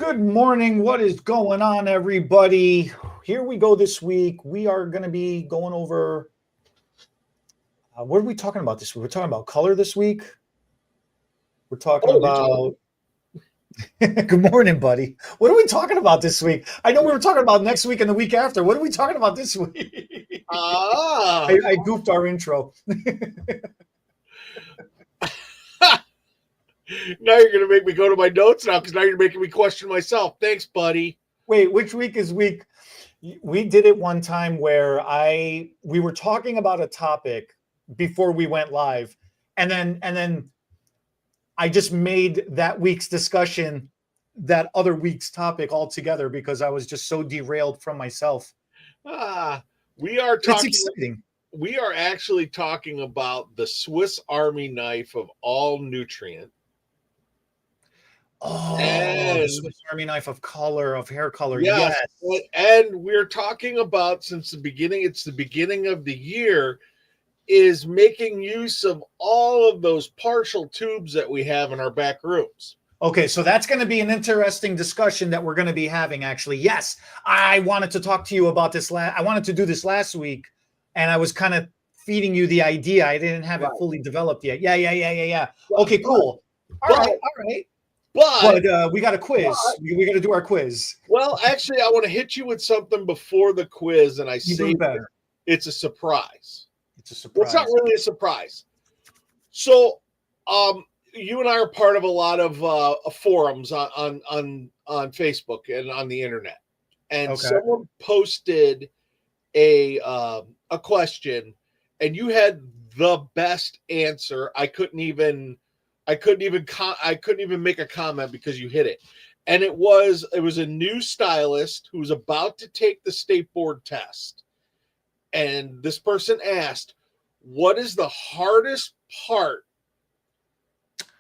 Good morning. What is going on, everybody? Here we go this week. We are going to be going over what are we talking about this week? We're talking about color this week. We're talking about good morning, buddy. What are we talking about this week? I know we were talking about next week and the week after. What are we talking about this week? I goofed our intro. Now you're going to make me go to my notes now because now you're making me question myself. Thanks, buddy. Wait, which week is week? We did it one time where we were talking about a topic before we went live, and then I just made that week's discussion that other week's topic altogether because I was just so derailed from myself. We are talking. It's exciting. We are actually talking about the Swiss Army knife of all nutrient. Oh, the Swiss Army knife of hair color. Yes. Yes. And we're talking about it's the beginning of the year, is making use of all of those partial tubes that we have in our back rooms. Okay, so that's going to be an interesting discussion that we're going to be having, actually. Yes, I wanted to talk to you about this. I wanted to do this last week, and I was kind of feeding you the idea. I didn't have it fully developed yet. Yeah. Okay, cool. All right. But we got a quiz. We got to do our quiz. Well, actually, I want to hit you with something before the quiz, and I say it's a surprise. It's a surprise. Well, it's not really a surprise. So, you and I are part of a lot of forums on Facebook and on the internet, and someone posted a question, and you had the best answer. I couldn't even make a comment because you hit it. And it was a new stylist who was about to take the state board test. And this person asked, what is the hardest part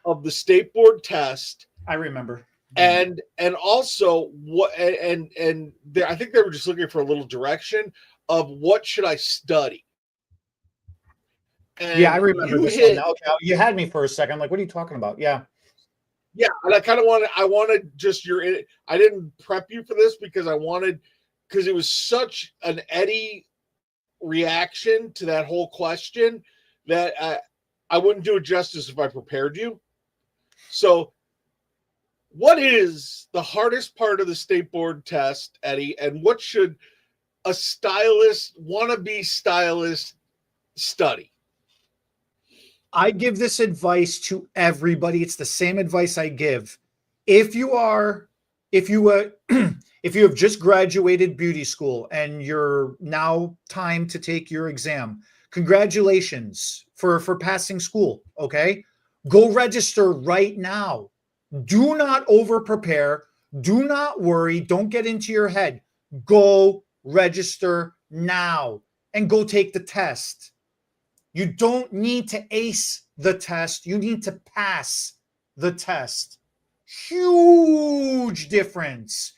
of the state board test? I remember. And also I think they were just looking for a little direction of what should I study. And I remember this one. Okay, you had me for a second. I'm like, what are you talking about? Yeah. And I wanted just I didn't prep you for this because it was such an Eddie reaction to that whole question that I wouldn't do it justice if I prepared you. So what is the hardest part of the state board test, Eddie? And what should a wannabe stylist study? I give this advice to everybody. It's the same advice I give. If you have just graduated beauty school and you're now time to take your exam, congratulations for passing school. Okay. Go register right now. Do not over prepare. Do not worry. Don't get into your head. Go register now and go take the test. You don't need to ace the test. You need to pass the test. Huge difference.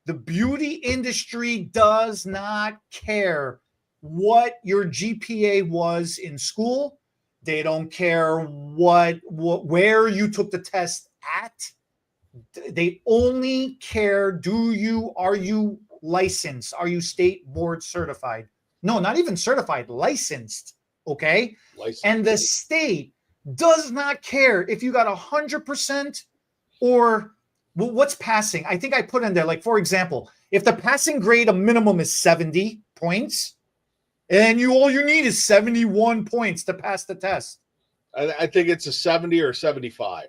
The beauty industry does not care what your GPA was in school. They don't care where you took the test at. They only care, are you licensed? Are you state board certified? No, not even certified, licensed. Okay. And the state does not care if you got 100% or what's passing. I think I put in there, like, for example, if the passing grade, a minimum is 70 points and all you need is 71 points to pass the test. I think it's a 70 or 75.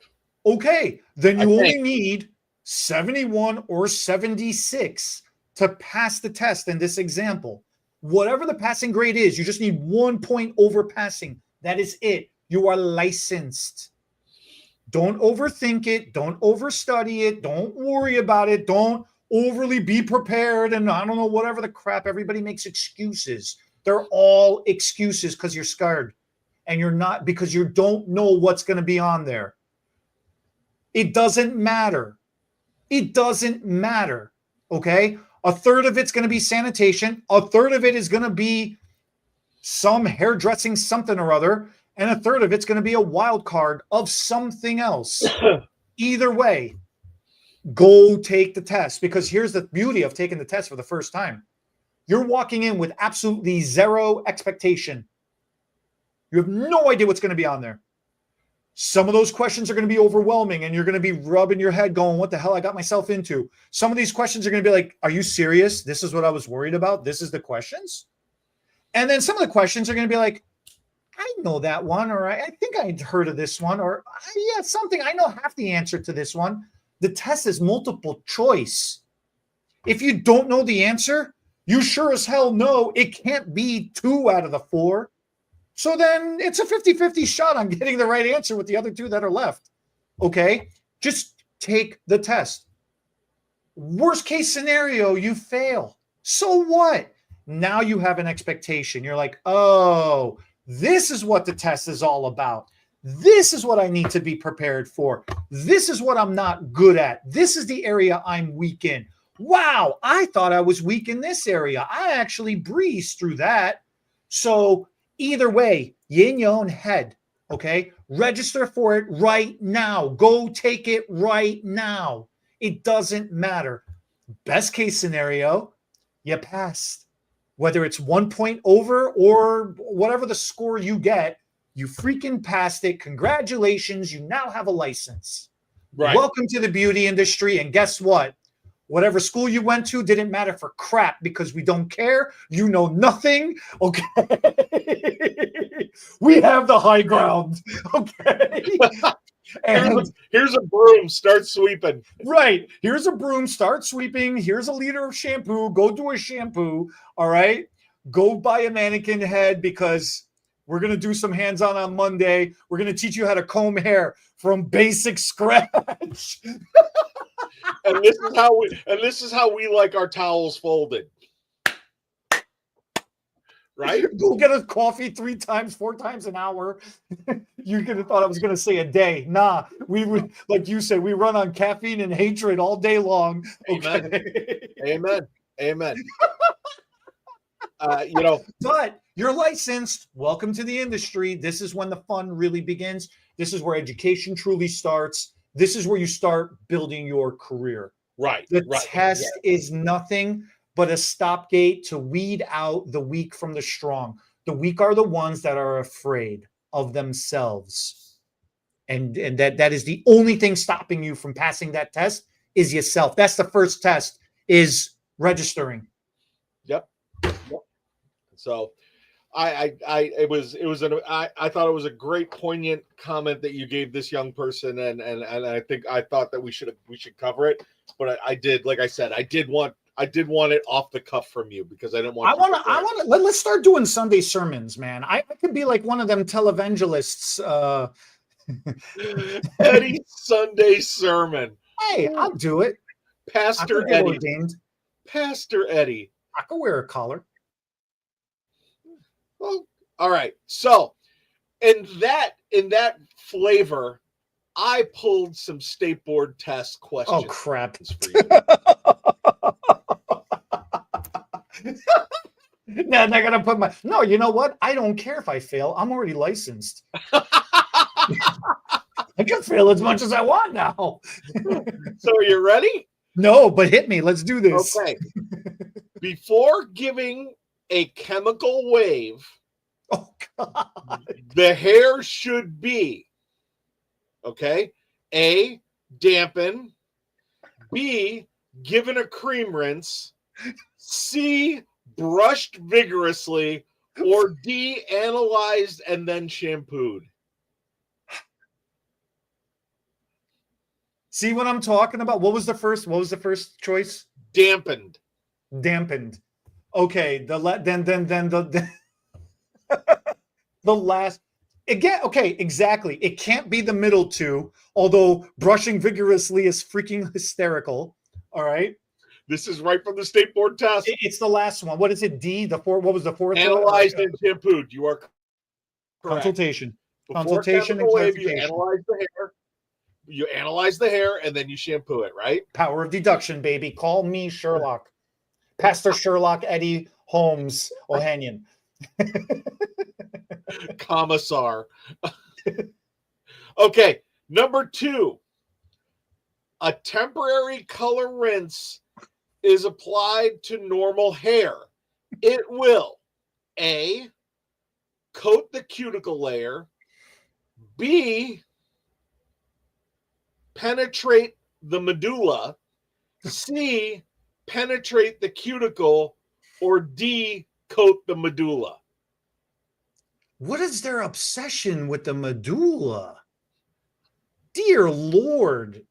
Okay. Then you only need 71 or 76 to pass the test in this example. Whatever the passing grade is, you just need 1 point over passing. That is it. You are licensed. Don't overthink it. Don't overstudy it. Don't worry about it. Don't overly be prepared. And I don't know, whatever the crap. Everybody makes excuses. They're all excuses because you're scared. And you're not, because you don't know what's going to be on there. It doesn't matter. It doesn't matter. Okay? A third of it's going to be sanitation. A third of it is going to be some hairdressing something or other. And a third of it's going to be a wild card of something else. Either way, Go take the test, because here's the beauty of taking the test for the first time. You're walking in with absolutely zero expectation. You have no idea what's going to be on there. Some of those questions are going to be overwhelming and you're going to be rubbing your head going, what the hell I got myself into? Some of these questions are going to be like, are you serious? This is what I was worried about. This is the questions. And then some of the questions are going to be like, I know that one, or I think I'd heard of this one, or yeah, something. I know half the answer to this one. The test is multiple choice. If you don't know the answer, you sure as hell know it can't be 2 out of the 4. So then it's a 50-50 shot on getting the right answer with the other 2 that are left. Okay? Just take the test. Worst case scenario, you fail. So what? Now you have an expectation. You're like, oh, this is what the test is all about. This is what I need to be prepared for. This is what I'm not good at. This is the area I'm weak in. Wow, I thought I was weak in this area. I actually breezed through that. So either way, you in your own head, okay? Register for it right now. Go take it right now. It doesn't matter. Best case scenario, you passed. Whether it's 1 point over or whatever the score you get, you freaking passed it. Congratulations. You now have a license. Right. Welcome to the beauty industry. And guess what? Whatever school you went to didn't matter for crap, because we don't care. You know nothing. Okay. We have the high ground. Okay. And here's a broom. Start sweeping. Right. Here's a broom. Start sweeping. Here's a liter of shampoo. Go do a shampoo. All right. Go buy a mannequin head, because we're going to do some hands-on on Monday. We're going to teach you how to comb hair from basic scratch. And this is how we like our towels folded. Right? Go get a coffee 3 times, 4 times an hour. You could have thought I was going to say a day. Nah, we would, like you said, we run on caffeine and hatred all day long. Okay. Amen. Amen. But you're licensed. Welcome to the industry. This is when the fun really begins. This is where education truly starts. This is where you start building your career. Right. The test is nothing but a stopgate to weed out the weak from the strong. The weak are the ones that are afraid of themselves. And that is the only thing stopping you from passing that test is yourself. That's the first test, is registering. Yep. So I thought it was a great, poignant comment that you gave this young person, and I thought that we should cover it, but I did, like I said, I did want it off the cuff from you, because I didn't want. I want to. Let's start doing Sunday sermons, man. I could be like one of them televangelists. Eddie Sunday sermon. Hey, I'll do it. Pastor Eddie. Ordained. Pastor Eddie. I could wear a collar. Well, all right. So, in that flavor, I pulled some state board test questions. Oh crap! No, they're gonna put my. No, you know what? I don't care if I fail. I'm already licensed. I can fail as much as I want now. So, are you ready? No, but hit me. Let's do this. Okay. Before giving a chemical wave, oh God, the hair should be, okay, A, dampen, B, given a cream rinse, C, brushed vigorously, or D, analyzed and then shampooed. See what I'm talking about? What was the first choice? Dampened. Okay, the last again. Okay, exactly. It can't be the middle 2, although brushing vigorously is freaking hysterical. All right. This is right from the state board test. It's the last one. What is it? D. The 4. What was the 4th? Analyzed and shampooed. You are correct. Consultation. Before Consultation and wave, clarification. you analyze the hair. You analyze the hair and then you shampoo it, right? Power of deduction, baby. Call me Sherlock. Pastor Sherlock Eddie Holmes Ohanian. Commissar. Okay, number 2. A temporary color rinse is applied to normal hair. It will A, coat the cuticle layer, B, penetrate the medulla, C, penetrate the cuticle, or D, coat the medulla. What is their obsession with the medulla? Dear Lord.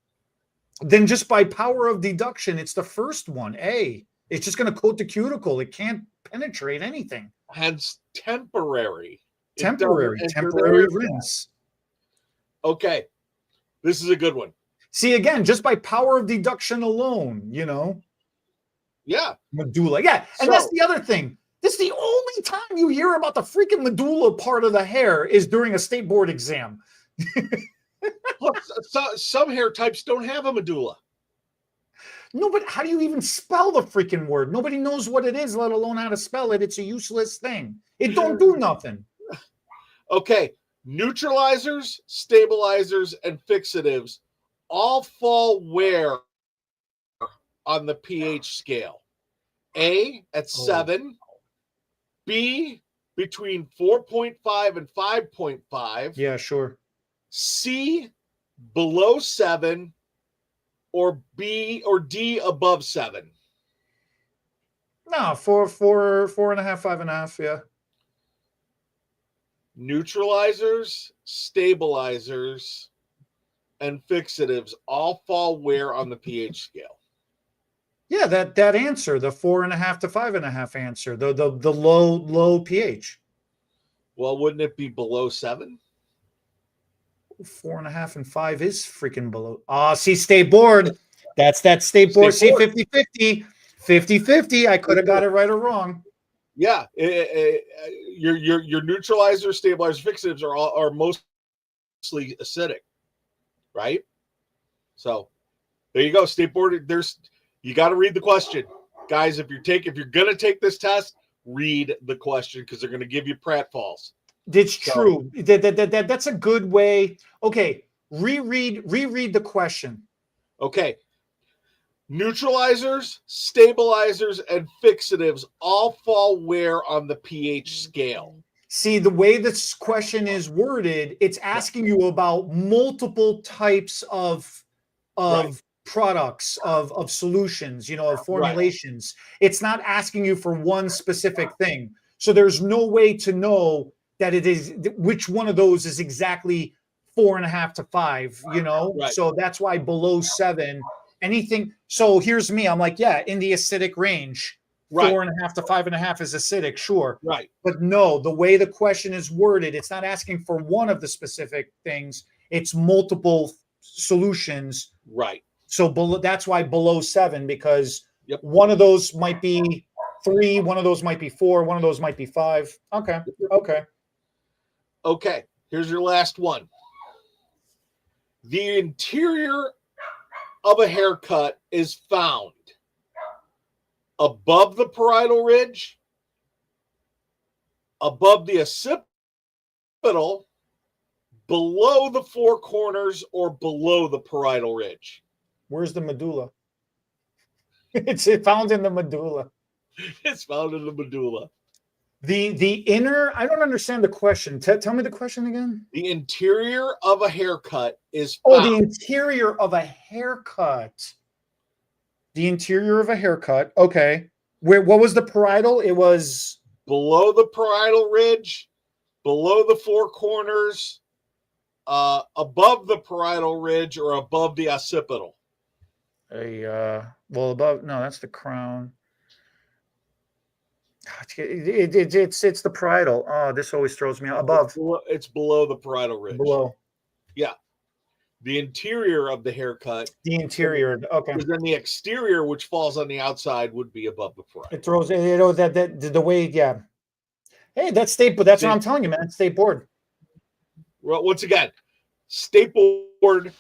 Then just by power of deduction, it's the first one. A. It's just going to coat the cuticle. It can't penetrate anything. Hence temporary. Temporary rinse. Okay. This is a good one. See, again, just by power of deduction alone, you know. Yeah. Medulla. Yeah. And that's the other thing. This is the only time you hear about the freaking medulla part of the hair is during a state board exam. Look, some hair types don't have a medulla. No, but how do you even spell the freaking word? Nobody knows what it is, let alone how to spell it. It's a useless thing. It don't do nothing. Okay. Neutralizers, stabilizers, and fixatives all fall where on the pH scale? A, at 7. B, between 4.5 and 5.5. Yeah, sure. C, below 7, or B or D, above 7. No, 4.5, 5.5. Yeah. Neutralizers, stabilizers, and fixatives all fall where on the pH scale? Yeah, that answer, the 4.5 to 5.5 answer, the low pH. Well, wouldn't it be below 7? 4.5 and 5 is freaking below. See, state board. That's that state board. See, 50-50. 50-50. I could have got it right or wrong. Yeah. Your neutralizer, stabilizers, fixatives are mostly acidic, right? So there you go. State board. You got to read the question. Guys, if you're gonna take this test, read the question because they're gonna give you pratfalls. It's true. That's a good way. Okay, reread the question. Okay. Neutralizers, stabilizers, and fixatives all fall where on the pH scale? See, the way this question is worded, it's asking you about multiple types of products, of solutions, of formulations. It's not asking you for one specific thing. So there's no way to know that it is which one of those is exactly 4.5 to 5, So that's why below 7, anything. So here's me. I'm like, yeah, in the acidic range, 4.5 to 5.5 is acidic, sure. Right. But no, the way the question is worded, it's not asking for one of the specific things. It's multiple solutions. Right. So that's why below 7, because one of those might be 3, one of those might be 4, one of those might be 5. Okay. Okay. Here's your last one. The interior of a haircut is found above the parietal ridge, above the occipital, below the four corners, or below the parietal ridge. Where's the medulla? It's found in the medulla. It's found in the medulla. The inner, I don't understand the question. Tell me the question again. The interior of a haircut is found. The interior of a haircut. The interior of a haircut. Okay. What was the parietal? It was below the parietal ridge, below the four corners, above the parietal ridge, or above the occipital. Above. No, that's the crown. It's the parietal. Oh, this always throws me out. Above. It's below the parietal ridge. Below. Yeah. The interior of the haircut. The interior. Okay. Because then the exterior, which falls on the outside, would be above the parietal. It throws that the way. Yeah. Hey, that's state, but that's what I'm telling you, man. It's state board. Well, once again, state board.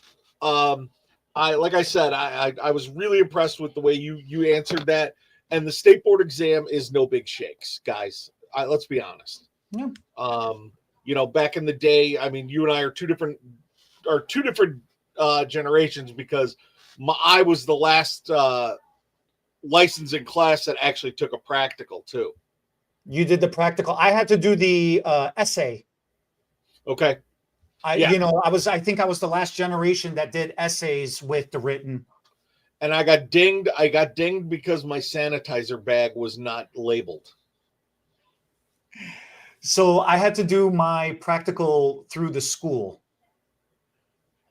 I was really impressed with the way you answered that. And the state board exam is no big shakes, guys. Let's be honest. Yeah. Back in the day, I mean, you and I are two different generations because I was the last licensing class that actually took a practical too. You did the practical. I had to do the essay. Okay. I think I was the last generation that did essays with the written. And I got dinged. I got dinged because my sanitizer bag was not labeled. So I had to do my practical through the school.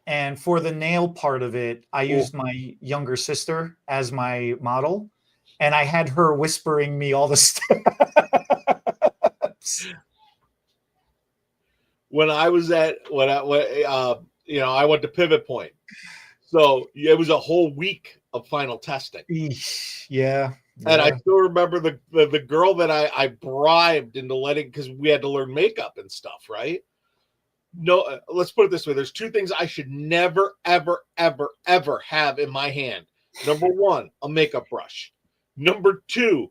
And for the nail part of it, I used my younger sister as my model. And I had her whispering me all the steps. When I was I went to Pivot Point. So it was a whole week of final testing. Yeah. And I still remember the girl that I bribed into letting, because we had to learn makeup and stuff, right? No, let's put it this way. There's two things I should never, ever, ever, ever have in my hand. Number one, a makeup brush. Number two,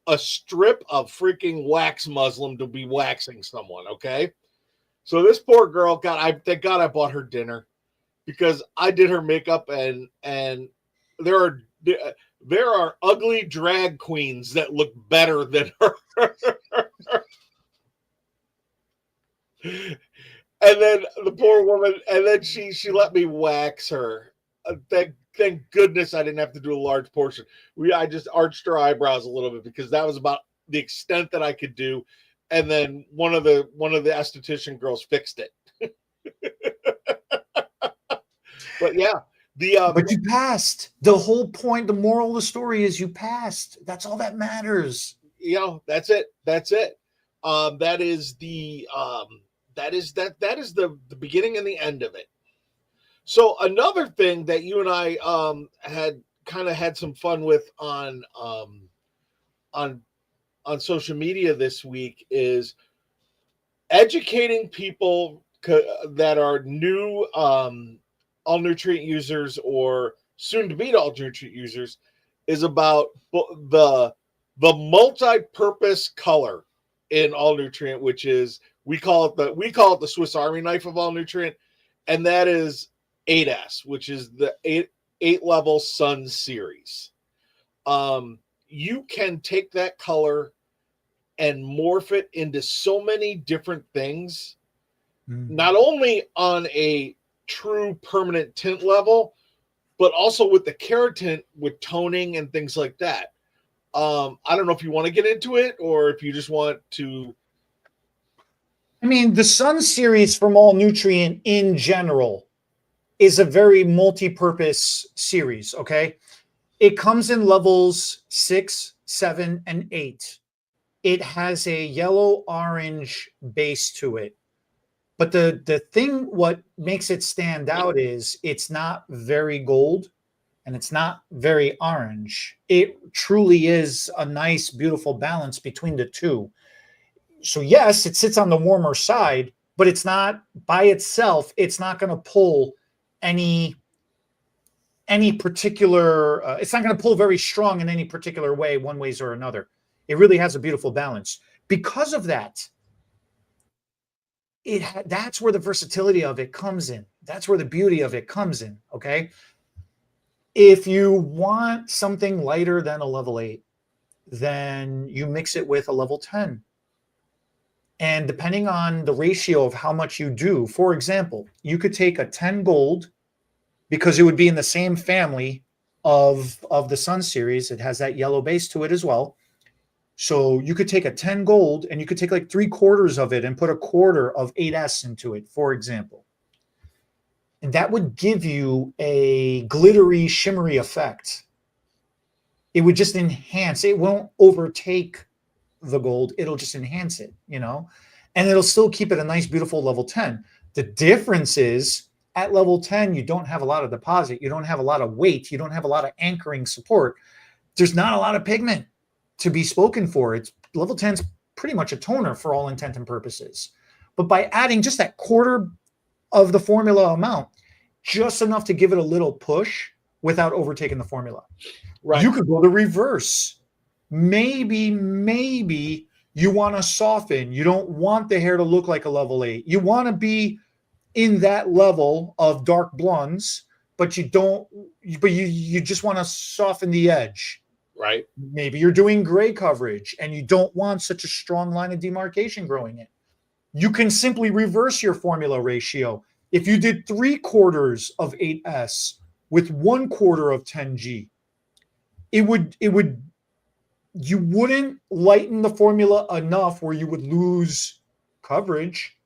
a strip of freaking wax muslin to be waxing someone, okay? So this poor girl thank God I bought her dinner, because I did her makeup, and there are ugly drag queens that look better than her. And then the poor woman, and then she let me wax her. Thank goodness I didn't have to do a large portion. I just arched her eyebrows a little bit, because that was about the extent that I could do. And then one of the esthetician girls fixed it. But yeah, but you passed. The whole point, the moral of the story is you passed. That's all that matters. That's it. That is the beginning and the end of it. So another thing that you and I had some fun with on social media this week is educating people that are new all nutrient users or soon to be all nutrient users is about the multi-purpose color in all nutrient, which is we call it the Swiss Army knife of all nutrient, and that is 8S, which is the 8 level sun series. You can take that color and morph it into so many different things, not only on a true permanent tint level, but also with the keratin, with toning and things like that. I don't know if you want to get into it or if you just want to. I mean, the Sun series from All Nutrient in general is a very multi-purpose series, okay? It comes in levels 6, 7, and 8. It has a yellow-orange base to it. But the thing, what makes it stand out is it's not very gold and it's not very orange. It truly is a nice, beautiful balance between the two. So yes, it sits on the warmer side, but it's not by itself. It's not going to pull any particular, it's not going to pull very strong in any particular way, one ways or another. It really has a beautiful balance. Because of that, that's where the versatility of it comes in. That's where the beauty of it comes in, okay? If you want something lighter than a level 8, then you mix it with a level 10. And depending on the ratio of how much you do, for example, you could take a 10 gold, because it would be in the same family of the Sun series. It has that yellow base to it as well. So you could take a 10 gold and you could take like 3/4 of it and put a quarter of 8S into it, for example. And that would give you a glittery, shimmery effect. It would just enhance. It won't overtake the gold. It'll just enhance it, and it'll still keep it a nice, beautiful level 10. The difference is at level 10, you don't have a lot of deposit. You don't have a lot of weight. You don't have a lot of anchoring support. There's not a lot of pigment to be spoken for. It's level 10 is pretty much a toner for all intent and purposes. But by adding just that quarter of the formula amount, just enough to give it a little push without overtaking the formula. Right. You could go the reverse. Maybe you want to soften. You don't want the hair to look like a level 8. You want to be in that level of dark blondes, but you don't, but you just want to soften the edge. Right. Maybe you're doing gray coverage and you don't want such a strong line of demarcation growing in. You can simply reverse your formula ratio. If you did 3/4 of 8S with 1/4 of 10G, you wouldn't lighten the formula enough where you would lose coverage,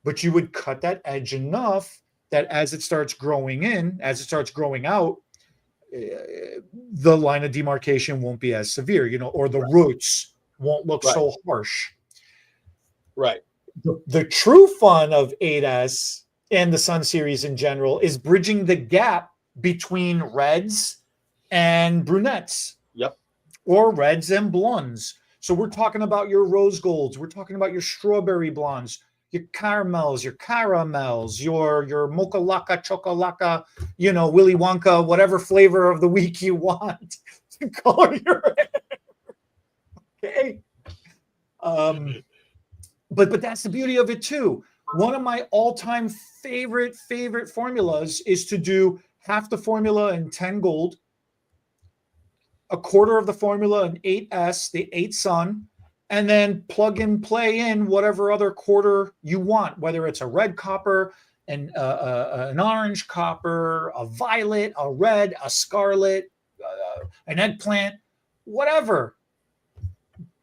but you would cut that edge enough that as it starts growing in, as it starts growing out, the line of demarcation won't be as severe, or the roots won't look so harsh. Right. The true fun of 8S and the Sun series in general is bridging the gap between reds and brunettes. Yep. Or reds and blondes. So we're talking about your rose golds. We're talking about your strawberry blondes, your caramels, your mocha laka, chocolaka, Willy Wonka, whatever flavor of the week you want to color your hair. Okay. But that's the beauty of it too. One of my all-time favorite formulas is to do half the formula in 10 gold, 1/4 of the formula in 8S, the 8 Sun, and then plug and play in whatever other quarter you want, whether it's a red copper, an orange copper, a violet, a red, a scarlet, an eggplant, whatever.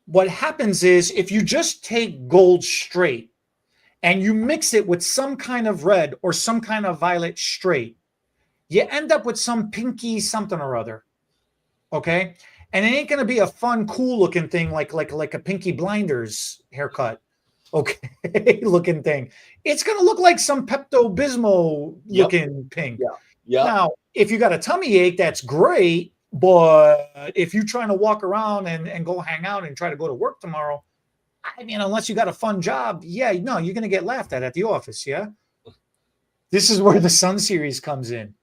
What happens is if you just take gold straight and you mix it with some kind of red or some kind of violet straight, you end up with some pinky something or other. Okay. And it ain't going to be a fun, cool looking thing like a Pinky Blinders haircut. Okay. Looking thing. It's going to look like some Pepto-Bismol looking pink. Yeah. Now, if you got a tummy ache, that's great. But if you're trying to walk around and go hang out and try to go to work tomorrow, I mean, unless you got a fun job, you're going to get laughed at the office. Yeah. This is where the Sun series comes in.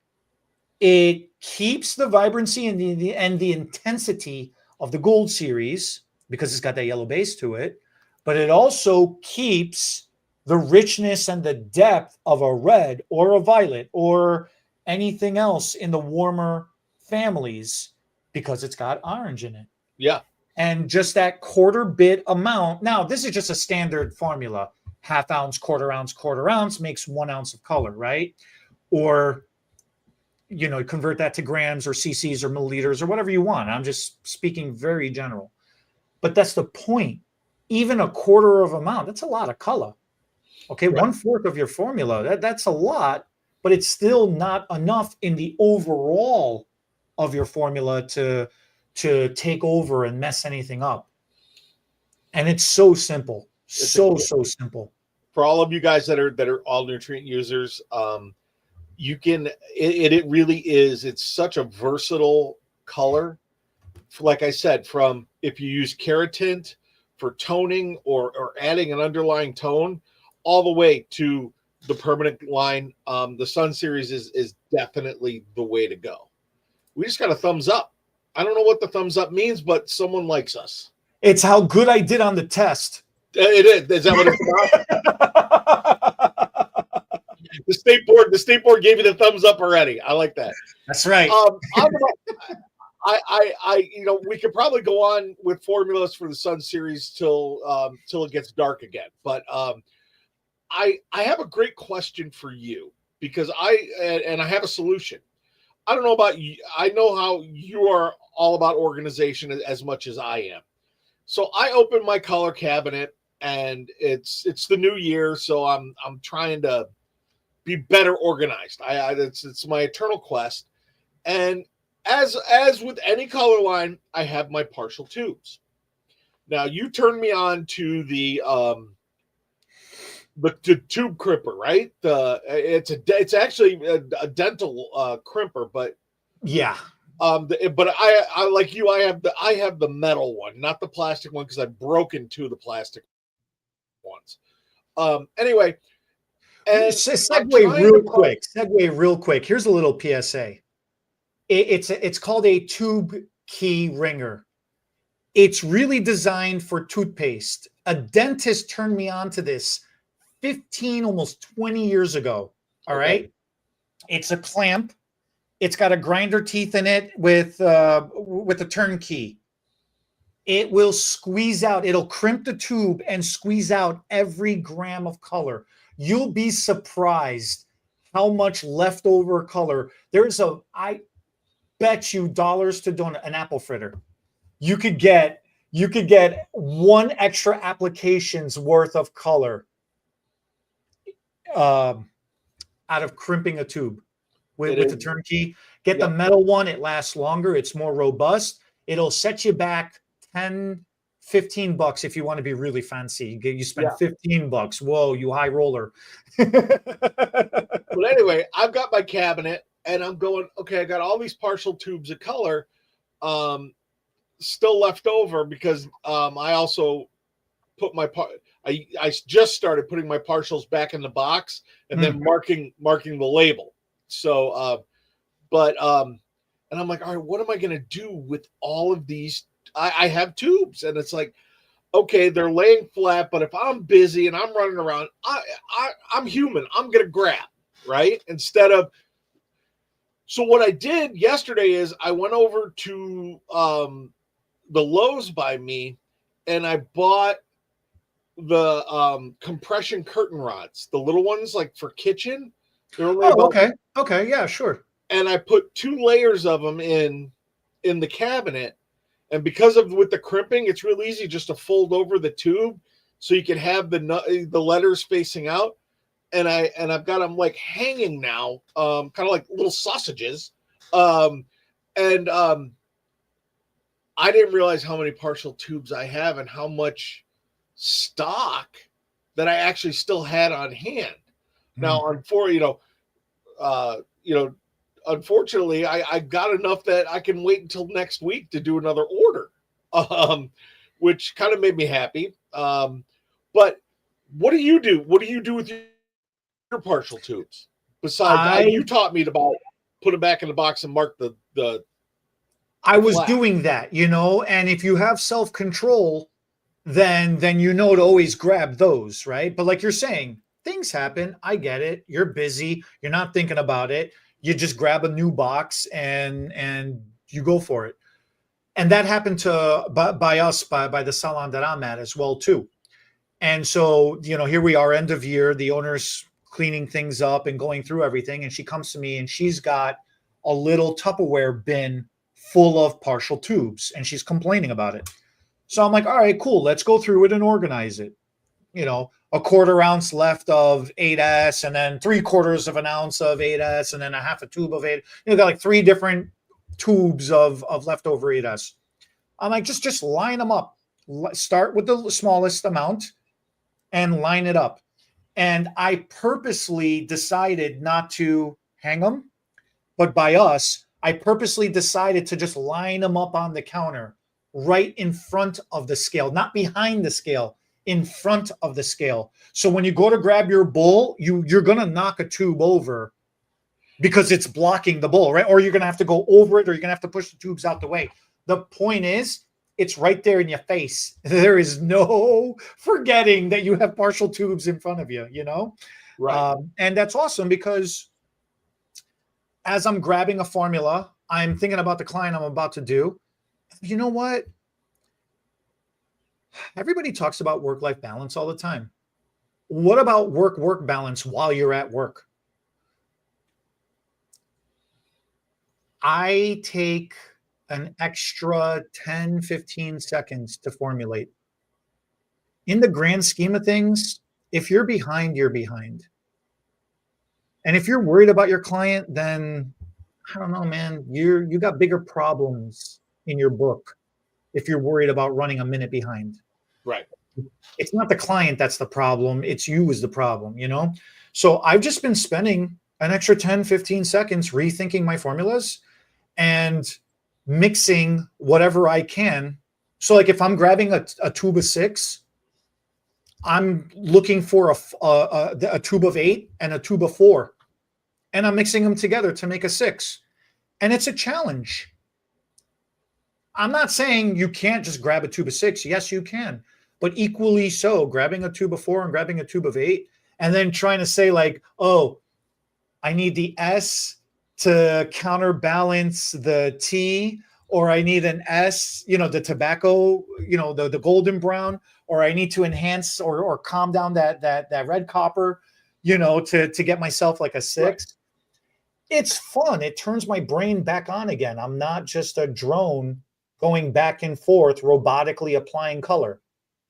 It keeps the vibrancy and the intensity of the gold series because it's got that yellow base to it, but it also keeps the richness and the depth of a red or a violet or anything else in the warmer families because it's got orange in it. Yeah. And just that 1/4 bit amount. Now, this is just a standard formula. 1/2 ounce, 1/4 ounce makes 1 ounce of color, right? Or convert that to grams or cc's or milliliters or whatever you want. I'm just speaking very general. But that's the point. Even a 1/4 of amount, that's a lot of color. Okay, right. 1/4 of your formula, that's a lot, but it's still not enough in the overall of your formula to take over and mess anything up. And it's so simple. So simple. For all of you guys that are all nutrient users, you can, it really is. It's such a versatile color. Like I said, from if you use Keratint for toning or adding an underlying tone, all the way to the permanent line. The Sun series is definitely the way to go. We just got a thumbs up. I don't know what the thumbs up means, but someone likes us. It's how good I did on the test. It is. Is that what it's about? The state board gave you the thumbs up already. I like that. That's right. We could probably go on with formulas for the Sun series till it gets dark again. But I have a great question for you because I have a solution. I don't know about you. I know how you are all about organization as much as I am. So I opened my color cabinet and it's the new year. So I'm trying to be better organized. It's my eternal quest. And as with any color line, I have my partial tubes. Now you turned me on to the tube crimper, right? It's actually a dental crimper, but yeah. But I like you. I have the metal one, not the plastic one, because I've broken 2 of the plastic ones. Anyway, and segue real quick. Here's a little PSA. It's called a tube key ringer. It's really designed for toothpaste. A dentist turned me on to this 15, almost 20 years ago. All right. It's a clamp It's got a grinder teeth in it with a turnkey. It will squeeze out. It'll crimp the tube and squeeze out every gram of color. You'll be surprised how much leftover color. I bet you dollars to donut an apple fritter. You could get one extra application's worth of color out of crimping a tube with the turnkey. Get the metal one. It lasts longer. It's more robust. It'll set you back $10-15 if you want to be really fancy. You spend $15. Whoa, you high roller. But anyway, I've got my cabinet and I'm going, okay, I got all these partial tubes of color still left over because I also put I just started putting my partials back in the box and then marking the label. So and I'm like, all right, what am I going to do with all of these? I have tubes, and it's like, okay, they're laying flat, but if I'm busy and I'm running around, I'm human. I'm going to grab, right? So what I did yesterday is I went over to the Lowe's by me, and I bought the compression curtain rods, the little ones like for kitchen. They're only okay, yeah, sure. And I put 2 layers of them in the cabinet. And because of with the crimping, it's real easy just to fold over the tube so you can have the letters facing out. And I've got them like hanging now, kind of like little sausages. I didn't realize how many partial tubes I have and how much stock that I actually still had on hand. Now, unfortunately, I got enough that I can wait until next week to do another order, which kind of made me happy. But what do you do? What do you do with your partial tubes? Besides, you taught me about put them back in the box and mark the. I was doing that, and if you have self-control, then to always grab those, right? But like you're saying, things happen. I get it. You're busy. You're not thinking about it. You just grab a new box and you go for it. And that happened by the salon that I'm at as well too. And so, here we are, end of year, the owner's cleaning things up and going through everything. And she comes to me and she's got a little Tupperware bin full of partial tubes and she's complaining about it. So I'm like, all right, cool. Let's go through it and organize it. A 1/4 ounce left of 8S and then 3/4 ounce of 8S and then a half a tube of 8. Got like 3 different tubes of leftover 8S. I'm like, just line them up. Start with the smallest amount and line it up. And I purposely decided not to hang them, but I purposely decided to just line them up on the counter right in front of the scale, not behind the scale, in front of the scale. So when you go to grab your bowl, you're going to knock a tube over because it's blocking the bowl, right? Or you're going to have to go over it, or you're going to have to push the tubes out the way. The point is, it's right there in your face. There is no forgetting that you have partial tubes in front of you, Right. And that's awesome because as I'm grabbing a formula, I'm thinking about the client I'm about to do. You know what? Everybody talks about work-life balance all the time. What about work balance while you're at work? I take an extra 10-15 seconds to formulate. In the grand scheme of things, if you're behind, you're behind. And if you're worried about your client, then I don't know, man, you got bigger problems in your book if you're worried about running a minute behind. Right. It's not the client that's the problem. It's you is the problem, So I've just been spending an extra 10-15 seconds rethinking my formulas and mixing whatever I can. So like if I'm grabbing a tube of 6, I'm looking for a tube of 8 and a tube of 4. And I'm mixing them together to make a 6. And it's a challenge. I'm not saying you can't just grab a tube of 6. Yes, you can. But equally so, grabbing a tube of 4 and grabbing a tube of 8, and then trying to say like, oh, I need the S to counterbalance the T, or I need an S, the tobacco, the golden brown, or I need to enhance or calm down that red copper, to get myself like a 6. Right. It's fun. It turns my brain back on again. I'm not just a drone going back and forth, robotically applying color.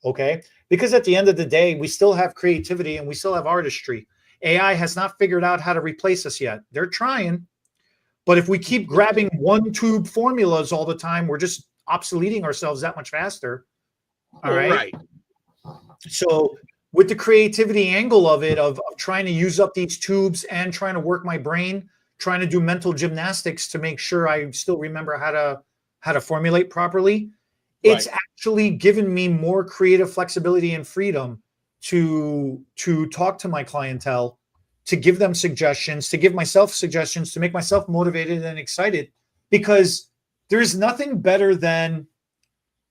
Okay. Because at the end of the day, we still have creativity and we still have artistry. AI has not figured out how to replace us yet. They're trying. But if we keep grabbing one tube formulas all the time, we're just obsoleting ourselves that much faster. All right. So with the creativity angle of it, of trying to use up these tubes and trying to work my brain, trying to do mental gymnastics to make sure I still remember how to formulate properly, it's actually given me more creative flexibility and freedom to talk to my clientele, to give them suggestions, to give myself suggestions, to make myself motivated and excited, because there's nothing better than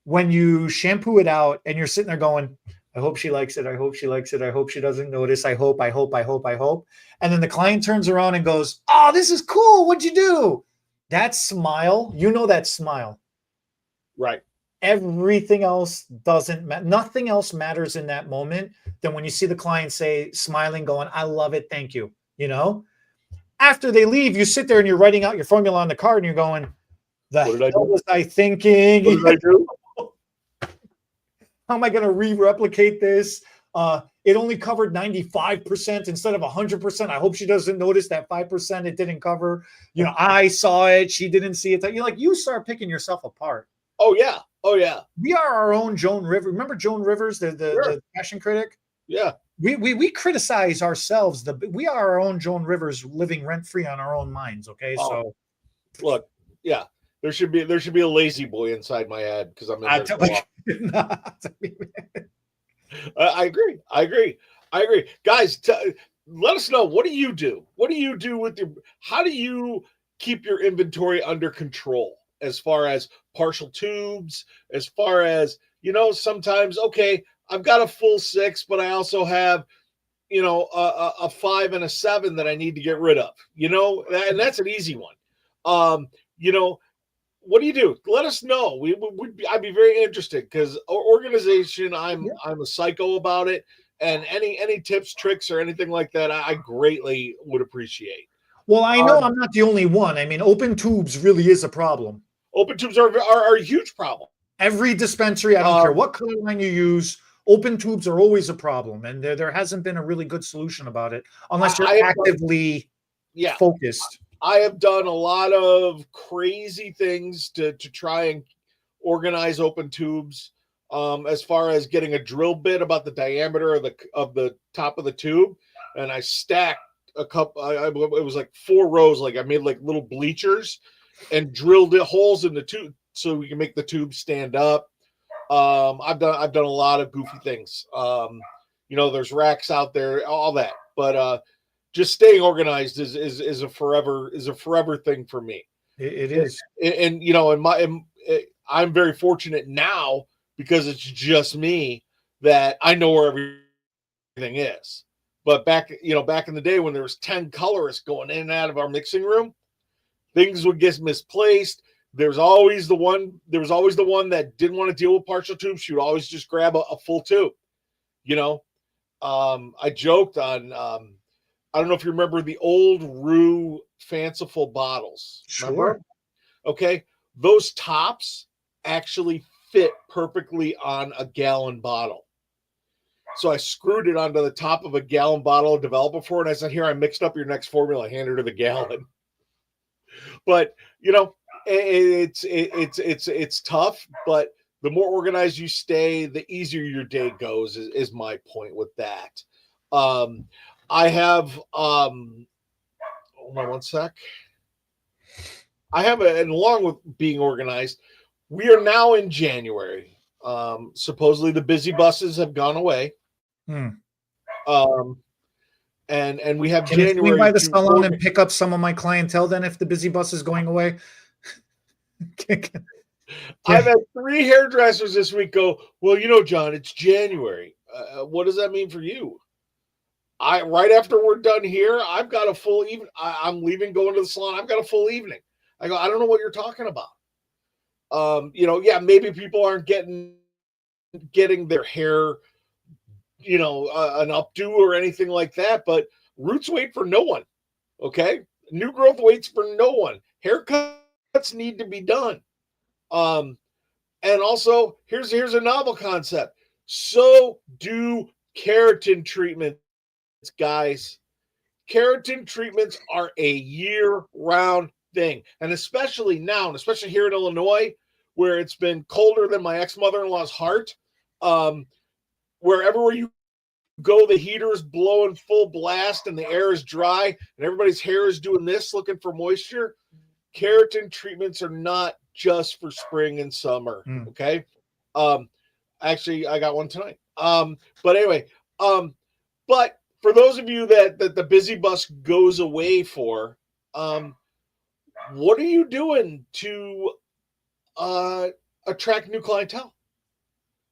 when you shampoo it out and you're sitting there going, I hope she likes it. I hope she likes it. I hope she doesn't notice. I hope. And then the client turns around and goes, oh, this is cool. What'd you do? That smile, that smile. Right. Everything else doesn't matter. Nothing else matters in that moment than when you see the client smiling, going, I love it. Thank you. After they leave, you sit there and you're writing out your formula on the card and you're going, the hell was I thinking? What did I do? How am I going to replicate this? It only covered 95% instead of 100%. I hope she doesn't notice that 5% it didn't cover. I saw it. She didn't see it. You start picking yourself apart. Oh, yeah. Oh, yeah. We are our own Joan Rivers. Remember Joan Rivers, the fashion critic? Yeah. We criticize ourselves. We are our own Joan Rivers, living rent-free on our own minds, okay? So look, yeah. There should be a lazy boy inside my head because I'm in there. I agree. Guys, let us know. What do you do? What do you do with how do you keep your inventory under control as far as partial tubes, as far as, sometimes, okay, I've got a full 6, but I also have, a 5 and a 7 that I need to get rid of, and that's an easy one. What do you do? Let us know. I'd be very interested because organization, I'm a psycho about it, and any tips, tricks, or anything like that, I greatly would appreciate. Well, I know I'm not the only one. I mean, open tubes really is a problem. Open tubes are a huge problem. Every dispensary, I don't care what color line you use, open tubes are always a problem, and there hasn't been a really good solution about it unless you're actively focused. I have done a lot of crazy things to try and organize open tubes, as far as getting a drill bit about the diameter of the top of the tube, and I stacked a couple. It was like 4 rows, like I made like little bleachers, and drilled holes in the tube so we can make the tube stand up. I've done a lot of goofy things. There's racks out there, all that, but just staying organized is a forever thing for me. It is. And I'm very fortunate now because it's just me that I know where everything is. But back in the day when there was 10 colorists going in and out of our mixing room, things would get misplaced. There was always the one that didn't want to deal with partial tubes. She would always just grab a full tube. I joked on I don't know if you remember the old Rue fanciful bottles. Remember? Sure. Okay. Those tops actually fit perfectly on a gallon bottle. So I screwed it onto the top of a gallon bottle of Developer for it. And I said, here, I mixed up your next formula. Hand her to the gallon. But, it's tough, but the more organized you stay, the easier your day goes is my point with that. I have, hold on one sec. And along with being organized, we are now in January. Supposedly the busy buses have gone away. And we have Can January. you swing by the salon and pick up some of my clientele then if the busy bus is going away? I've had 3 hairdressers this week go, well, John, it's January. What does that mean for you? right after we're done here, I've got a full evening. I'm leaving, going to the salon. I've got a full evening. I go, I don't know what you're talking about. Yeah, maybe people aren't getting their hair, an updo or anything like that, but roots wait for no one. Okay. New growth waits for no one. Haircuts need to be done. And also here's a novel concept. So do keratin treatments, guys. Keratin treatments are a year-round thing. And especially now, and especially here in Illinois, where it's been colder than my ex-mother-in-law's heart, where everywhere you go, the heater is blowing full blast and the air is dry and everybody's hair is doing this, looking for moisture. Keratin treatments are not just for spring and summer. Okay. Actually, I got one tonight. But anyway, but for those of you that the busy bus goes away for, what are you doing to attract new clientele?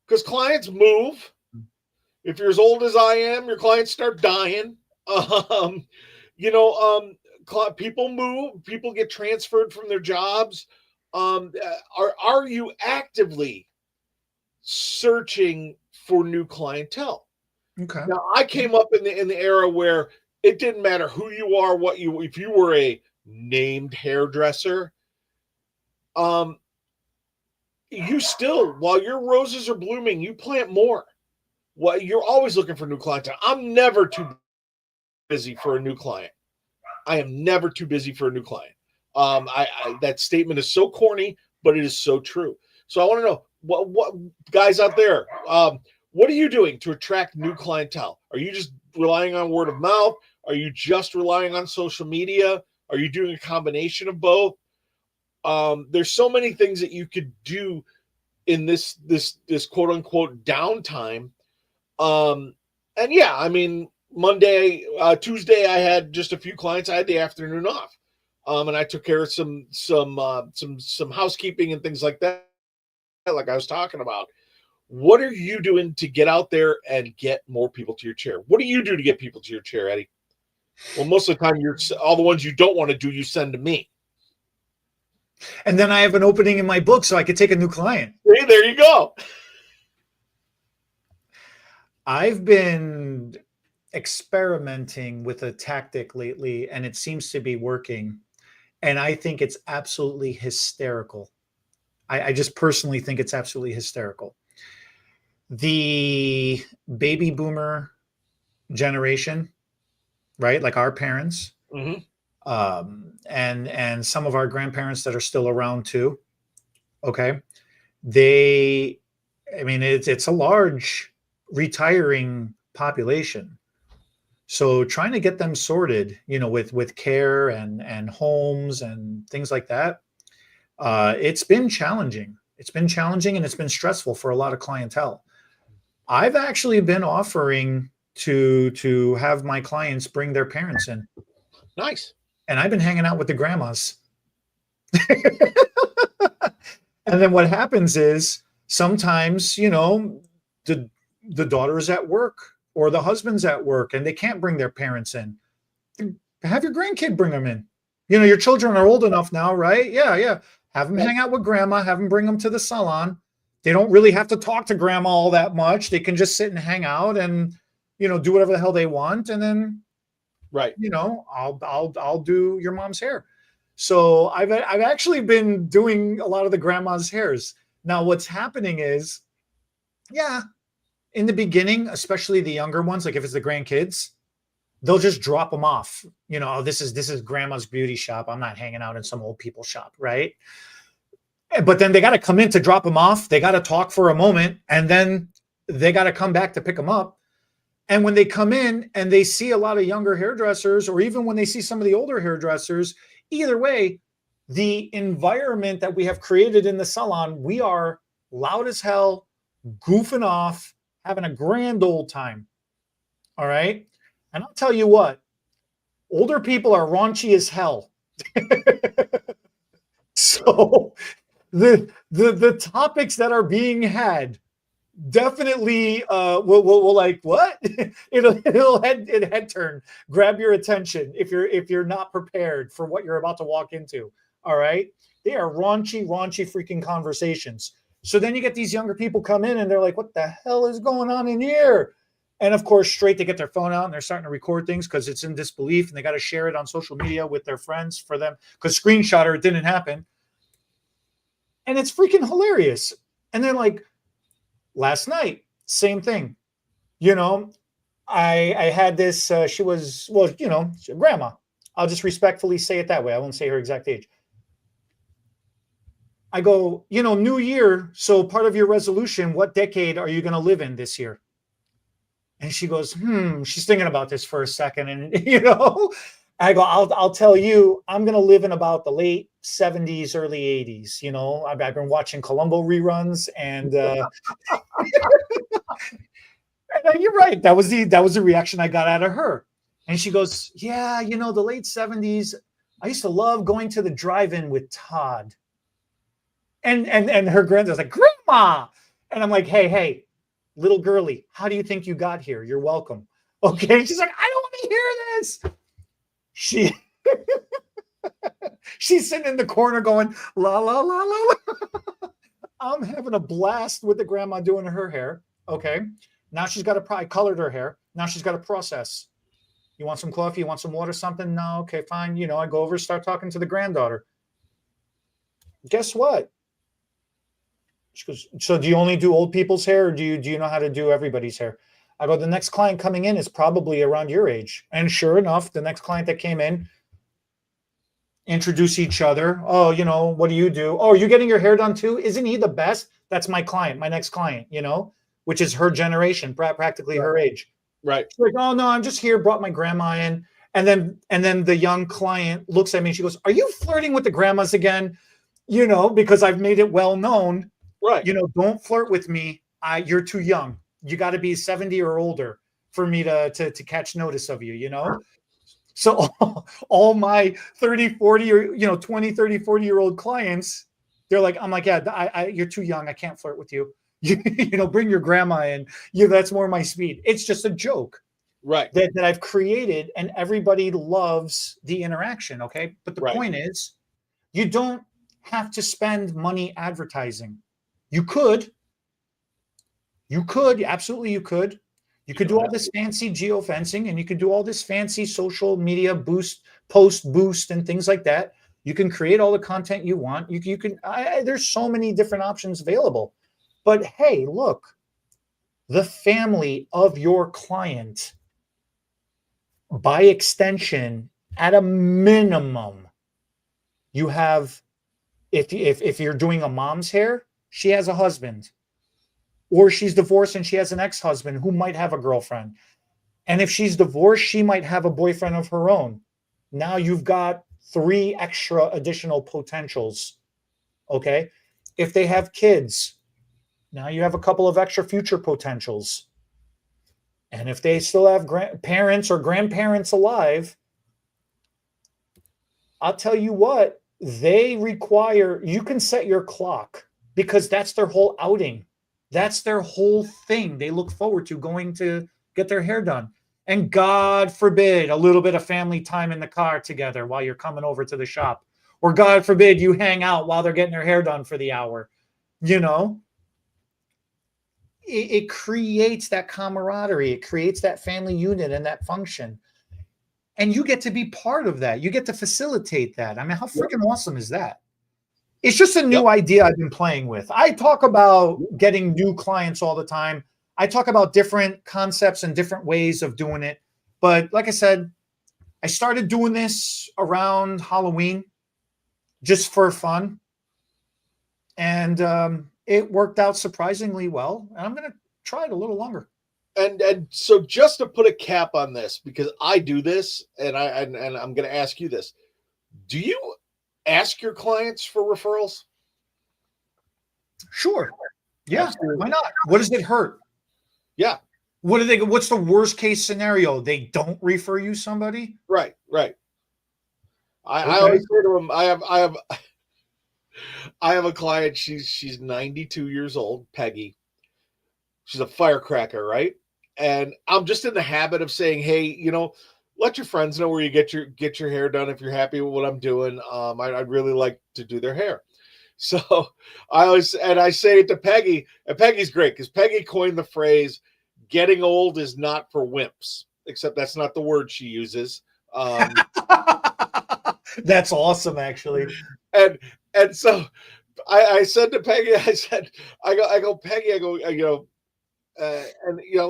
Because clients move. If you're as old as I am, your clients start dying. People move, people get transferred from their jobs. Are you actively searching for new clientele? Okay. Now, I came up in the era where it didn't matter who you are, if you were a named hairdresser, you still, while your roses are blooming, you plant more. Well, you're always looking for new clientele. I'm never too busy for a new client. I am never too busy for a new client. That statement is so corny, but it is so true. So I want to know what guys out there, what are you doing to attract new clientele? Are you just relying on word of mouth? Are you just relying on social media? Are you doing a combination of both? There's so many things that you could do in this quote unquote downtime. And yeah, I mean, Tuesday, I had just a few clients. I had the afternoon off. And I took care of some housekeeping and things like that, like I was talking about. What are you doing to get out there and get more people to your chair? What do you do to get people to your chair, Eddie? Well, most of the time, all the ones you don't want to do, you send to me. And then I have an opening in my book so I could take a new client. Hey, there you go. I've been experimenting with a tactic lately, and it seems to be working. And I think it's absolutely hysterical. I just personally think it's absolutely hysterical. The baby boomer generation, right? Like our parents, and some of our grandparents that are still around too. Okay. It's a large retiring population. So trying to get them sorted, with care and homes and things like that, it's been challenging. It's been challenging and it's been stressful for a lot of clientele. I've actually been offering to have my clients bring their parents in. Nice. And I've been hanging out with the grandmas. And then what happens is sometimes, the daughter's at work or the husband's at work and they can't bring their parents in. Have your grandkid bring them in. Your children are old enough now, right? Yeah. Have them hang out with grandma, have them bring them to the salon. They don't really have to talk to grandma all that much. They can just sit and hang out and, do whatever the hell they want. And then, right. I'll do your mom's hair. So I've actually been doing a lot of the grandma's hairs. Now what's happening is, in the beginning, especially the younger ones, like if it's the grandkids, they'll just drop them off. This is grandma's beauty shop. I'm not hanging out in some old people shop, right? But then they got to come in to drop them off. They got to talk for a moment, and then they got to come back to pick them up. And when they come in and they see a lot of younger hairdressers, or even when they see some of the older hairdressers, either way, the environment that we have created in the salon, we are loud as hell, goofing off, having a grand old time. All right. And I'll tell you what, older people are raunchy as hell. So the topics that are being had, definitely will like what? it'll head turn, grab your attention if you're not prepared for what you're about to walk into. All right. They are raunchy freaking conversations. So then you get these younger people come in and they're like, what the hell is going on in here? And of course, straight they get their phone out and they're starting to record things because it's in disbelief and they got to share it on social media with their friends for them because screenshotter it didn't happen. And it's freaking hilarious. And they're like, last night, same thing. You know, I had this, she was, well, you know, grandma. I'll just respectfully say it that way. I won't say her exact age. I go, you know, new year. So part of your resolution, what decade are you going to live in this year? And she goes, she's thinking about this for a second. And, you know, I go, I'll tell you, I'm going to live in about the late 70s, early 80s. You know, I've been watching Columbo reruns and, and you're right. That was the reaction I got out of her. And she goes, yeah, you know, the late 70s, I used to love going to the drive-in with Todd. And her granddad's like, Grandma. And I'm like, hey, little girly, how do you think you got here? You're welcome. Okay. She's like, I don't want to hear this. She's sitting in the corner going, la, la, la, la, la. I'm having a blast with the grandma doing her hair. Okay. Now she's got to, I colored her hair. Now she's got to process. You want some coffee? You want some water, something? No. Okay, fine. You know, I go over, start talking to the granddaughter. Guess what? She goes, so do you only do old people's hair or do you know how to do everybody's hair? I go, the next client coming in is probably around your age. And sure enough, the next client that came in, introduce each other. Oh, you know, what do you do? Oh, are you getting your hair done too? Isn't he the best? That's my client, my next client, you know, which is her generation, practically her age. Right. She's like, oh no, I'm just here, brought my grandma in. And then the young client looks at me and she goes, are you flirting with the grandmas again? You know, because I've made it well known. Right. You know, don't flirt with me. You're too young. You got to be 70 or older for me to catch notice of you, you know? So all my 30, 40 or, you know, 20, 30, 40-year-old clients, they're like, I'm like, yeah, you're too young. I can't flirt with you. You know, bring your grandma in. That's more my speed. It's just a joke. Right. That I've created and everybody loves the interaction. Okay. But the point is, you don't have to spend money advertising. You could, absolutely you could. You could do all this fancy geofencing and you could do all this fancy social media post boost and things like that. You can create all the content you want. You can, there's so many different options available. But hey, look, the family of your client, by extension, at a minimum, you have, if you're doing a mom's hair, she has a husband, or she's divorced and she has an ex-husband who might have a girlfriend. And if she's divorced, she might have a boyfriend of her own. Now you've got 3 extra additional potentials. Okay. If they have kids, now you have a couple of extra future potentials. And if they still have parents or grandparents alive, I'll tell you what, they require, you can set your clock because that's their whole outing. That's their whole thing. They look forward to going to get their hair done. And God forbid, a little bit of family time in the car together while you're coming over to the shop. Or God forbid, you hang out while they're getting their hair done for the hour. You know, it creates that camaraderie. It creates that family unit and that function. And you get to be part of that. You get to facilitate that. I mean, how freaking awesome is that? It's just a new idea I've been playing with. I talk about getting new clients all the time. I talk about different concepts and different ways of doing it. But like I said, I started doing this around Halloween just for fun. And it worked out surprisingly well. And I'm going to try it a little longer. And so just to put a cap on this, because I do this and I'm going to ask you this. Do you ask your clients for referrals? Sure. Yeah. Absolutely. Why not? What does it hurt? Yeah. What's the worst case scenario? They don't refer you somebody? Right. I always say to them, I have a client, she's 92 years old, Peggy. She's a firecracker, right? And I'm just in the habit of saying, hey, let your friends know where you get your hair done if you're happy with what I'm doing. I'd really like to do their hair. So I say it to Peggy, and Peggy's great because Peggy coined the phrase, getting old is not for wimps, except that's not the word she uses. That's awesome, actually. And so I said to Peggy, I go, Peggy, and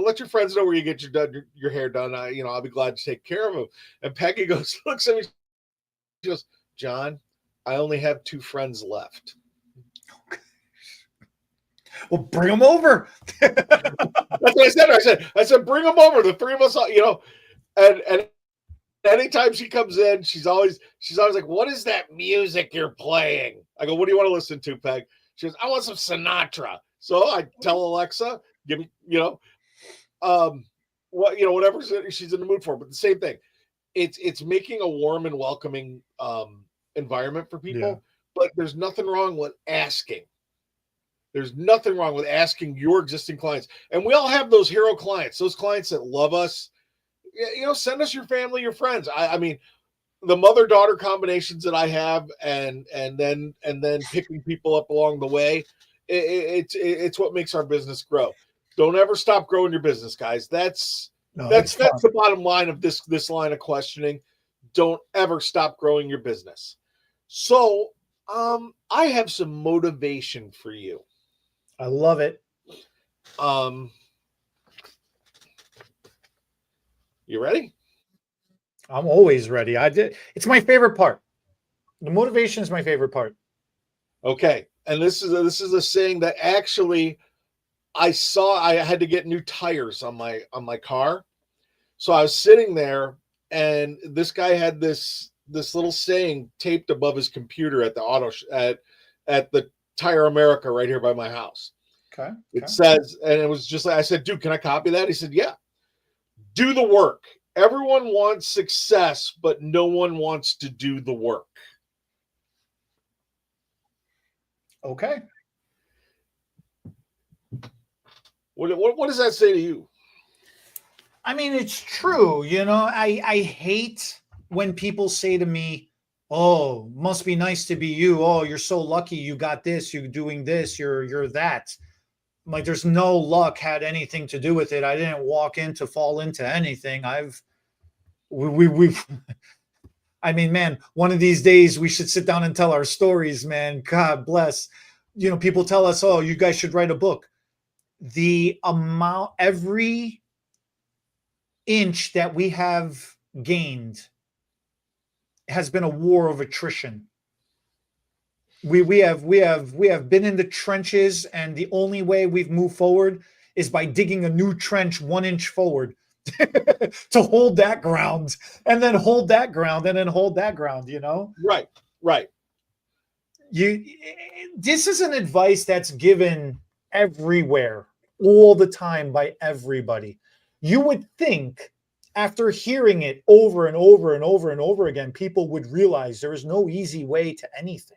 let your friends know where you get your hair done. I'll be glad to take care of them. And Peggy looks at me, she goes, John, I only have 2 friends left. Well, bring them over. That's what I said. I said, bring them over. The 3 of us, and anytime she comes in, she's always like, what is that music you're playing? I go, what do you want to listen to, Peg? She goes, I want some Sinatra. So I tell Alexa, give me, whatever she's in the mood for. But the same thing, it's making a warm and welcoming environment for people. Yeah. But there's nothing wrong with asking. There's nothing wrong with asking your existing clients. And we all have those hero clients, those clients that love us. Send us your family, your friends. I mean, the mother-daughter combinations that I have, and then picking people up along the way, it's what makes our business grow. Don't ever stop growing your business, guys. That's the bottom line of this line of questioning. Don't ever stop growing your business. So, I have some motivation for you. I love it. You ready? I'm always ready. It's my favorite part. The motivation is my favorite part. Okay. And this is a saying that actually I had to get new tires on my car. So I was sitting there, and this guy had this little saying taped above his computer at the at the Tire America right here by my house. Okay. It says, and it was just like, I said, dude, can I copy that? He said, yeah. Do the work. Everyone wants success, but no one wants to do the work. Okay. What does that say to you? I mean, it's true. I hate when people say to me, oh, must be nice to be you. Oh, you're so lucky you got this. You're doing this. You're that. I'm like, there's no luck had anything to do with it. I didn't fall into anything. We've I mean, man, one of these days we should sit down and tell our stories, man. God bless. People tell us, oh, you guys should write a book. The amount, every inch that we have gained has been a war of attrition. We have been in the trenches, and the only way we've moved forward is by digging a new trench 1 inch forward to hold that ground, and then hold that ground, and then hold that ground. Right. This is an advice that's given everywhere, all the time, by everybody. You would think after hearing it over and over and over and over again, people would realize there is no easy way to anything.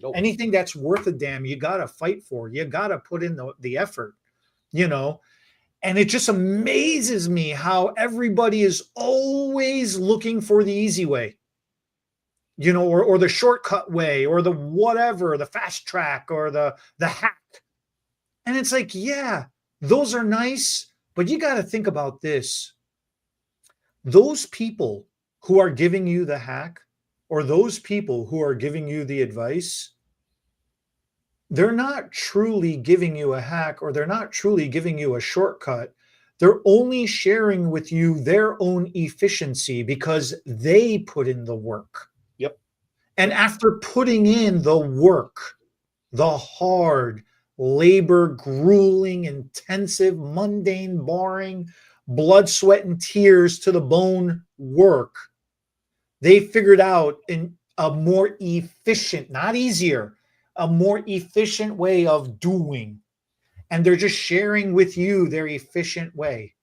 Nope. Anything that's worth a damn, you got to fight for. You got to put in the effort, And it just amazes me how everybody is always looking for the easy way, or the shortcut way, or the whatever, the fast track, or the hack. And it's like, yeah, those are nice, but you got to think about this. Those people who are giving you the hack, or those people who are giving you the advice, they're not truly giving you a hack, or they're not truly giving you a shortcut. They're only sharing with you their own efficiency because they put in the work. Yep. And after putting in the work, the hard, labor, grueling, intensive, mundane, boring, blood, sweat, and tears to the bone work, they figured out a more efficient, not easier, a more efficient way of doing. And they're just sharing with you their efficient way.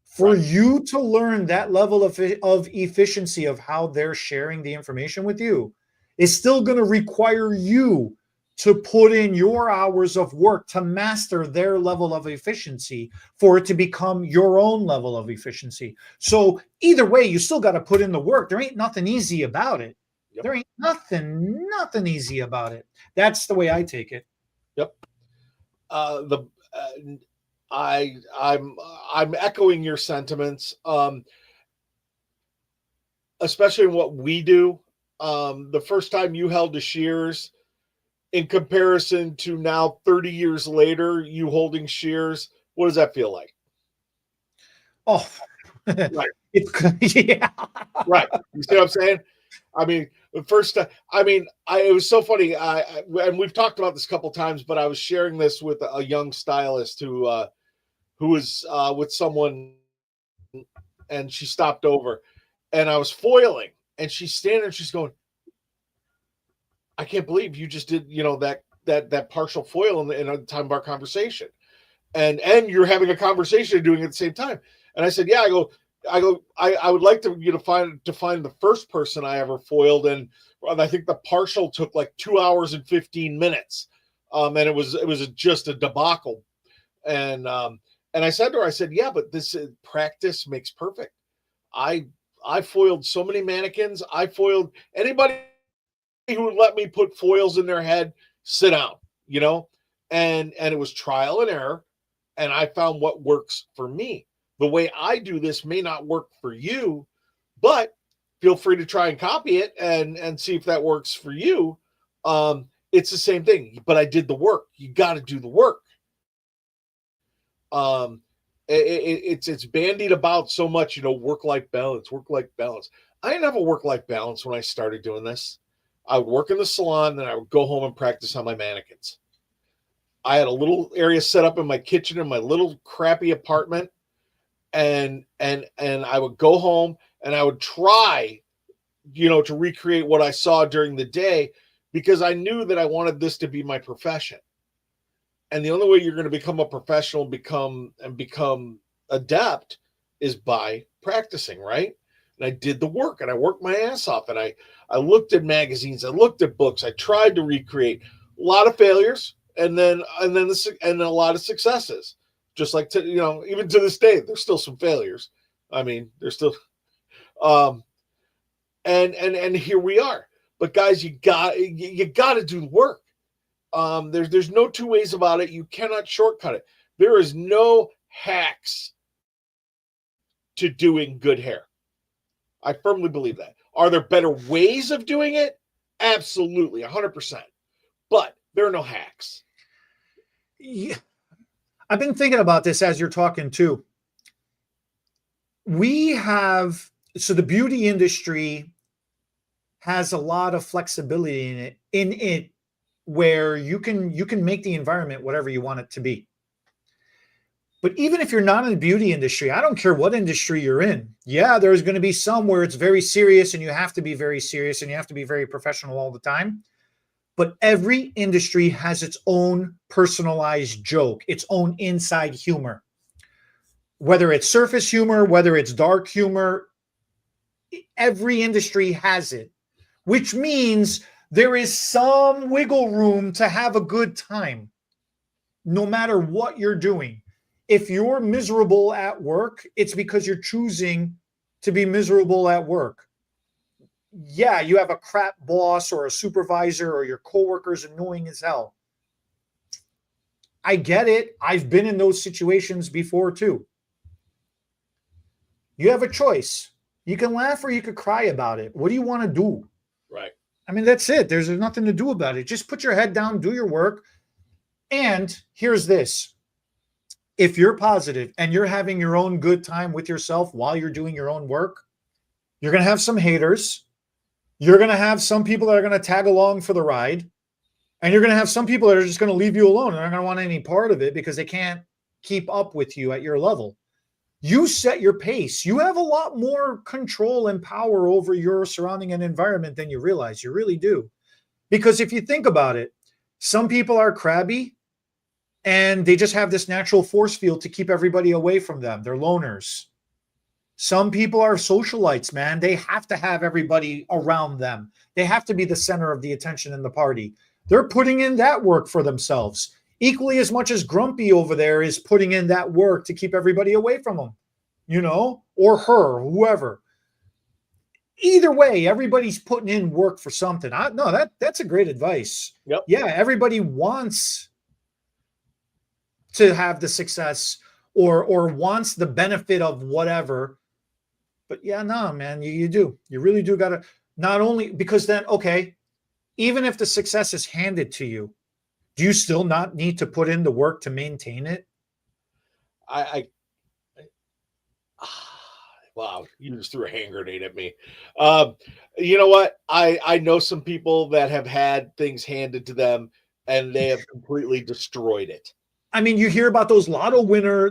For you to learn that level of efficiency of how they're sharing the information with you is still going to require you to put in your hours of work to master their level of efficiency for it to become your own level of efficiency. So either way, you still got to put in the work. There ain't nothing easy about it. Yep. There ain't nothing easy about it. That's the way I take it. Yep. I'm echoing your sentiments, especially in what we do. The first time you held the shears, in comparison to now 30 years later, you holding shears, what does that feel like? Oh, right. Yeah. Right. You see what I'm saying? I mean, the first time, it was so funny. And we've talked about this a couple times, but I was sharing this with a young stylist who was with someone, and she stopped over, and I was foiling, and she's standing, she's going, I can't believe you just did, that partial foil in the time of our conversation. And you're having a conversation and doing it at the same time. And I said, yeah, I would like to find the first person I ever foiled. And I think the partial took like 2 hours and 15 minutes. And it was just a debacle. And I said to her, I said, yeah, but this practice makes perfect. I foiled so many mannequins. I foiled anybody who would let me put foils in their head, sit down, and it was trial and error. And I found what works for me. The way I do this may not work for you, but feel free to try and copy it and see if that works for you. It's the same thing, but I did the work. You got to do the work. It's bandied about so much, work-life balance. I didn't have a work-life balance when I started doing this. I would work in the salon, then I would go home and practice on my mannequins. I had a little area set up in my kitchen in my little crappy apartment, and I would go home and I would try, to recreate what I saw during the day, because I knew that I wanted this to be my profession. And the only way you're going to become a professional, become adept, is by practicing, right? And I did the work, and I worked my ass off, and I looked at magazines, I looked at books, I tried to recreate. A lot of failures, and then a lot of successes. Just like even to this day, there's still some failures. I mean, there's still, and here we are. But guys, you got to do the work. There's no two ways about it. You cannot shortcut it. There is no hacks to doing good hair. I firmly believe that. Are there better ways of doing it? Absolutely, 100%. But there are no hacks. Yeah. I've been thinking about this as you're talking too. So the beauty industry has a lot of flexibility in it where you can make the environment whatever you want it to be. But even if you're not in the beauty industry, I don't care what industry you're in. Yeah, there's going to be some where it's very serious and you have to be very serious and you have to be very professional all the time. But every industry has its own personalized joke, its own inside humor. Whether it's surface humor, whether it's dark humor, every industry has it, which means there is some wiggle room to have a good time, no matter what you're doing. If you're miserable at work, it's because you're choosing to be miserable at work. Yeah, you have a crap boss or a supervisor or your coworker's annoying as hell. I get it. I've been in those situations before too. You have a choice. You can laugh or you could cry about it. What do you want to do? Right. I mean, that's it. There's nothing to do about it. Just put your head down, do your work. And here's this. If you're positive and you're having your own good time with yourself while you're doing your own work, you're going to have some haters. You're going to have some people that are going to tag along for the ride. And you're going to have some people that are just going to leave you alone and aren't going to want any part of it because they can't keep up with you at your level. You set your pace. You have a lot more control and power over your surrounding and environment than you realize. You really do. Because if you think about it, some people are crabby and they just have this natural force field to keep everybody away from them. They're loners. Some people are socialites, man. They have to have everybody around them. They have to be the center of the attention in the party. They're putting in that work for themselves. Equally as much as Grumpy over there is putting in that work to keep everybody away from him, or her, whoever. Either way, everybody's putting in work for something. That's a great advice. Yep. Yeah, everybody wants to have the success or wants the benefit of whatever. But yeah, no, man, you do. You really do got to, not only because then, okay, even if the success is handed to you, do you still not need to put in the work to maintain it? Wow, you just threw a hand grenade at me. You know what? I know some people that have had things handed to them and they have completely destroyed it. I mean, you hear about those lotto winner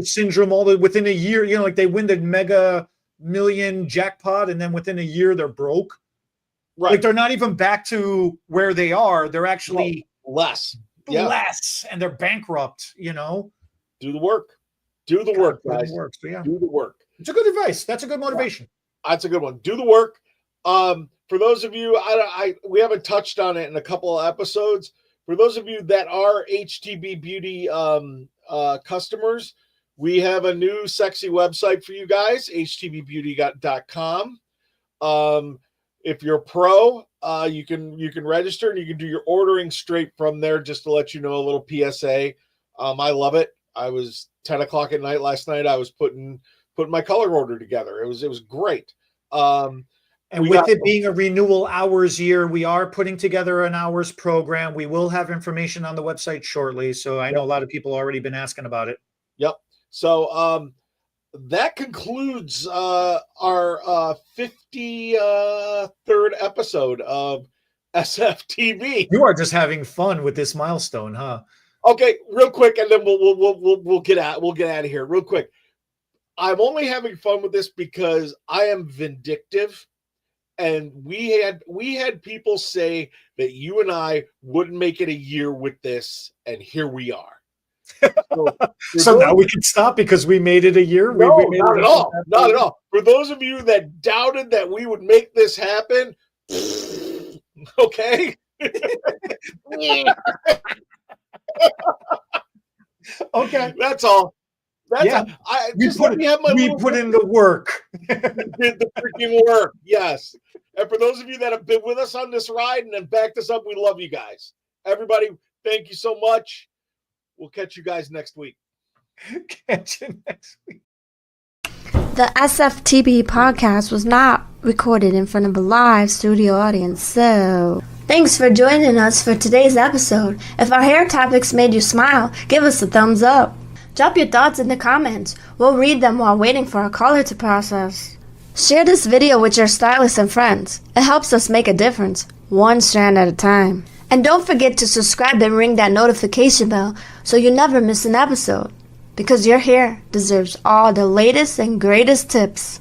syndrome within a year, like they win the mega million jackpot and then within a year they're broke. Right. Like they're not even back to where they are. They're actually less and they're bankrupt, Do the work. Do the work, guys. Do the work. It's a good advice. That's a good motivation. That's a good one. Do the work. For those of you, we haven't touched on it in a couple of episodes. For those of you that are HTB Beauty customers, we have a new sexy website for you guys, htbbeauty.com. If you're a pro, you can register and you can do your ordering straight from there. Just to let you know, a little PSA. I love it. I was 10 o'clock at night last night. I was putting my color order together. It was great. And with it being a renewal hours year, we are putting together an hours program. We will have information on the website shortly. So I know a lot of people already been asking about it. Yep. So that concludes our 53rd episode of SFTB. You are just having fun with this milestone, huh? Okay, real quick, and then we'll get out of here real quick. I'm only having fun with this because I am vindictive, and we had people say that you and I wouldn't make it a year with this, and here we are. So now we can stop because we made it a year. No, not at all. Not at all. For those of you that doubted that we would make this happen, okay. Okay, that's all. We put in the work. Did the freaking work, yes. And for those of you that have been with us on this ride and then backed us up, we love you guys. Everybody, thank you so much. We'll catch you guys next week. Catch you next week. The SFTB podcast was not recorded in front of a live studio audience, so thanks for joining us for today's episode. If our hair topics made you smile, give us a thumbs up. Drop your thoughts in the comments. We'll read them while waiting for our color to process. Share this video with your stylists and friends. It helps us make a difference, one strand at a time. And don't forget to subscribe and ring that notification bell so you never miss an episode. Because your hair deserves all the latest and greatest tips.